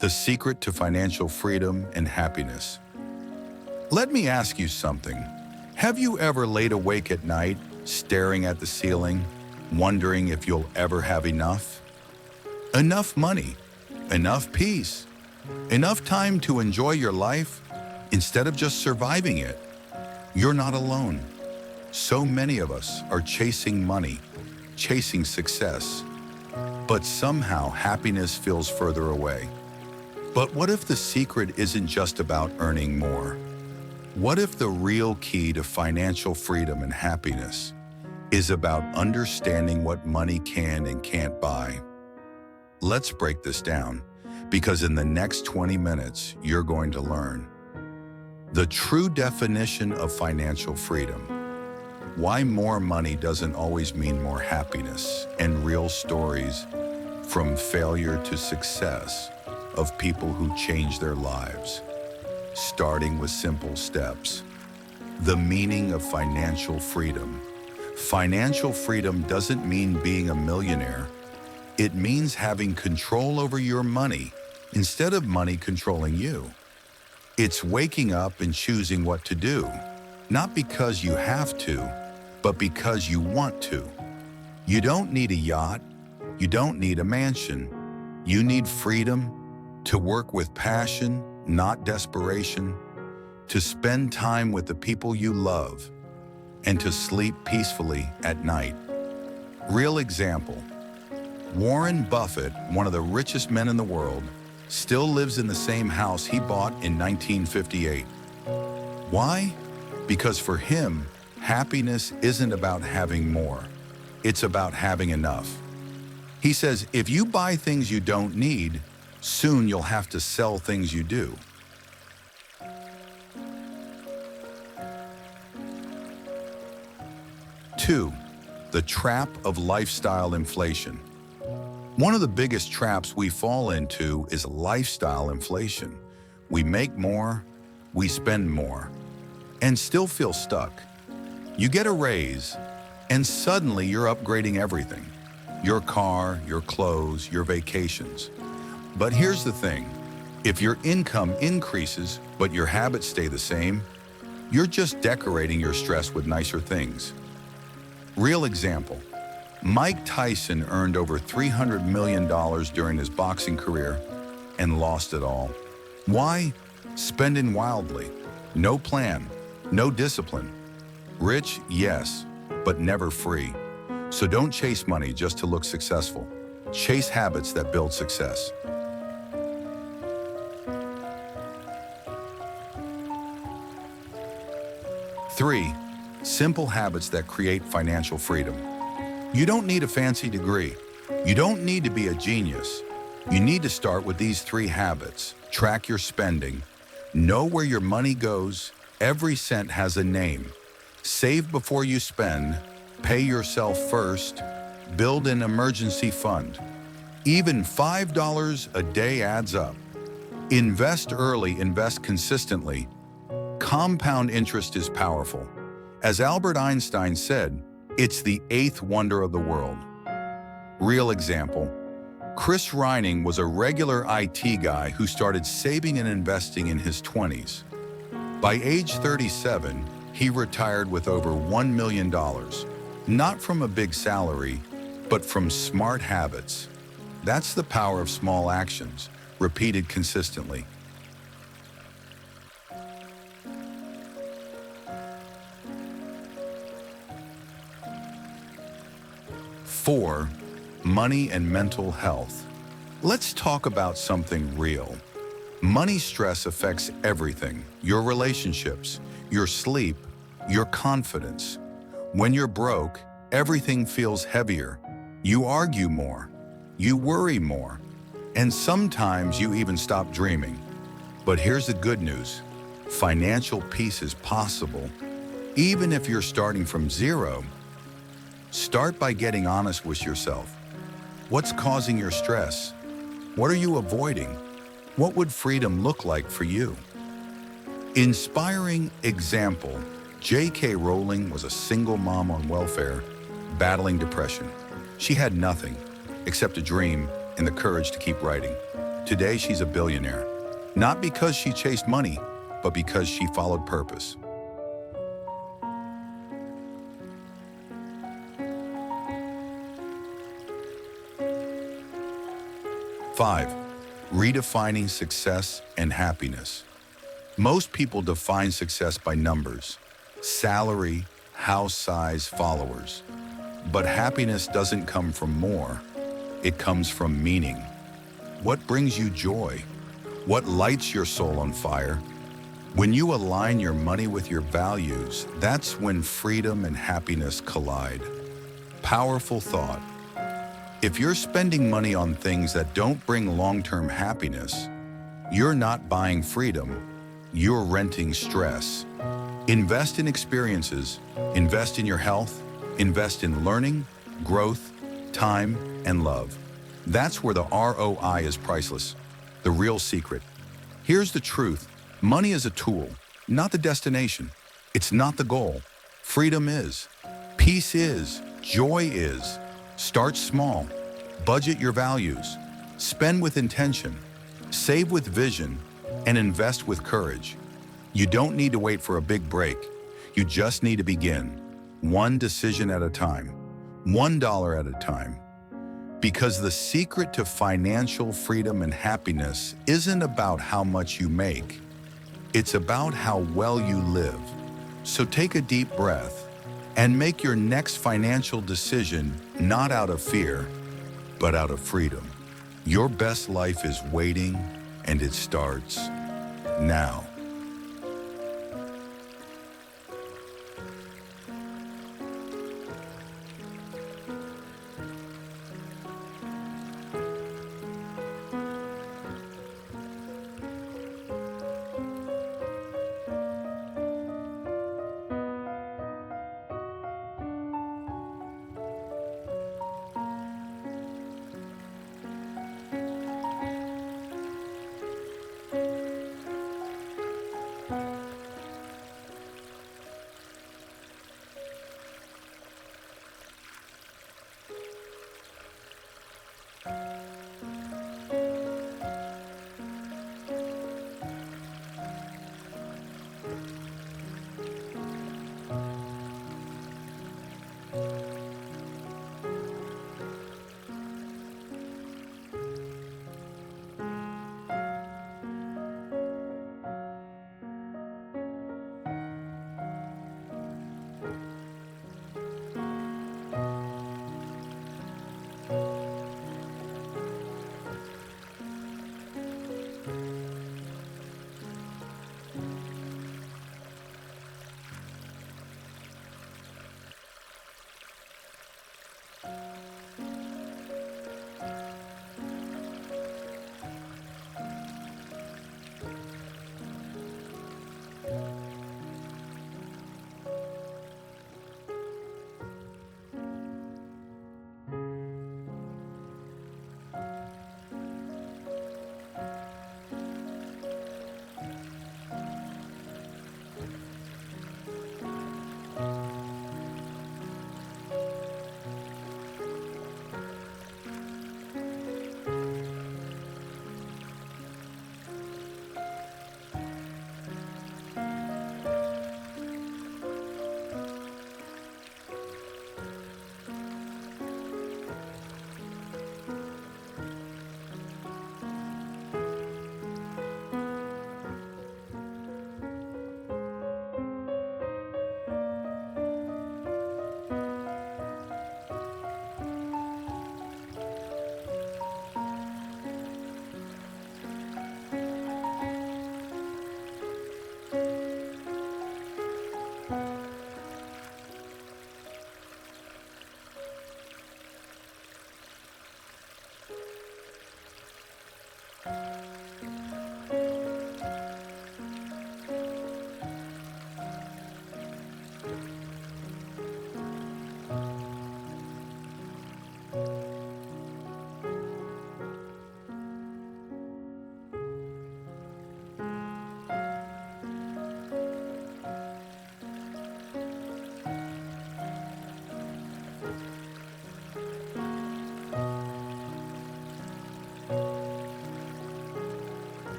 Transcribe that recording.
The secret to financial freedom and happiness. Let me ask you something. Have you ever laid awake at night, staring at the ceiling, wondering if you'll ever have enough? Enough money, enough peace, enough time to enjoy your life instead of just surviving it. You're not alone. So many of us are chasing money, chasing success, but somehow happiness feels further away. But what if the secret isn't just about earning more? What if the real key to financial freedom and happiness is about understanding what money can and can't buy? Let's break this down, because in the next 20 minutes, you're going to learn the true definition of financial freedom, why more money doesn't always mean more happiness, and real stories from failure to success of people who changed their lives, starting with simple steps. The meaning of financial freedom. Financial freedom doesn't mean being a millionaire. It means having control over your money instead of money controlling you. It's waking up and choosing what to do, not because you have to, but because you want to. You don't need a yacht. You don't need a mansion. You need freedom to work with passion, not desperation, to spend time with the people you love, and to sleep peacefully at night. Real example. Warren Buffett, one of the richest men in the world, still lives in the same house he bought in 1958. Why? Because for him, happiness isn't about having more. It's about having enough. He says, if you buy things you don't need, soon you'll have to sell things you do. Two, the trap of lifestyle inflation. One of the biggest traps we fall into is lifestyle inflation. We make more, we spend more, and still feel stuck. You get a raise, and suddenly you're upgrading everything. Your car, your clothes, your vacations. But here's the thing. If your income increases, but your habits stay the same, you're just decorating your stress with nicer things. Real example. Mike Tyson earned over $300 million during his boxing career and lost it all. Why? Spending wildly. No plan, no discipline. Rich, yes, but never free. So don't chase money just to look successful. Chase habits that build success. Three, simple habits that create financial freedom. You don't need a fancy degree. You don't need to be a genius. You need to start with these 3 habits. Track your spending. Know where your money goes. Every cent has a name. Save before you spend. Pay yourself first. Build an emergency fund. Even $5 a day adds up. Invest early, invest consistently. Compound interest is powerful. As Albert Einstein said, it's the 8th wonder of the world. Real example. Chris Reining was a regular IT guy who started saving and investing in his 20s. By age 37, he retired with over $1 million, not from a big salary, but from smart habits. That's the power of small actions, repeated consistently. Four, money and mental health. Let's talk about something real. Money stress affects everything: your relationships, your sleep, your confidence. When you're broke, everything feels heavier. You argue more, you worry more, and sometimes you even stop dreaming. But here's the good news. Financial peace is possible, even if you're starting from zero. Start by getting honest with yourself. What's causing your stress? What are you avoiding? What would freedom look like for you? Inspiring example. J.K. Rowling was a single mom on welfare, battling depression. She had nothing except a dream and the courage to keep writing. Today, she's a billionaire. Not because she chased money, but because she followed purpose. 5. Redefining success and happiness. Most people define success by numbers, salary, house size, followers. But happiness doesn't come from more. It comes from meaning. What brings you joy? What lights your soul on fire? When you align your money with your values, that's when freedom and happiness collide. Powerful thought. If you're spending money on things that don't bring long-term happiness, you're not buying freedom, you're renting stress. Invest in experiences, invest in your health, invest in learning, growth, time, and love. That's where the ROI is priceless. The real secret. Here's the truth. Money is a tool, not the destination. It's not the goal. Freedom is. Peace is. Joy is. Start small. Budget your values. Spend with intention. Save with vision. And invest with courage. You don't need to wait for a big break. You just need to begin. One decision at a time. $1 at a time. Because the secret to financial freedom and happiness isn't about how much you make. It's about how well you live. So take a deep breath and make your next financial decision not out of fear, but out of freedom. Your best life is waiting, and it starts now.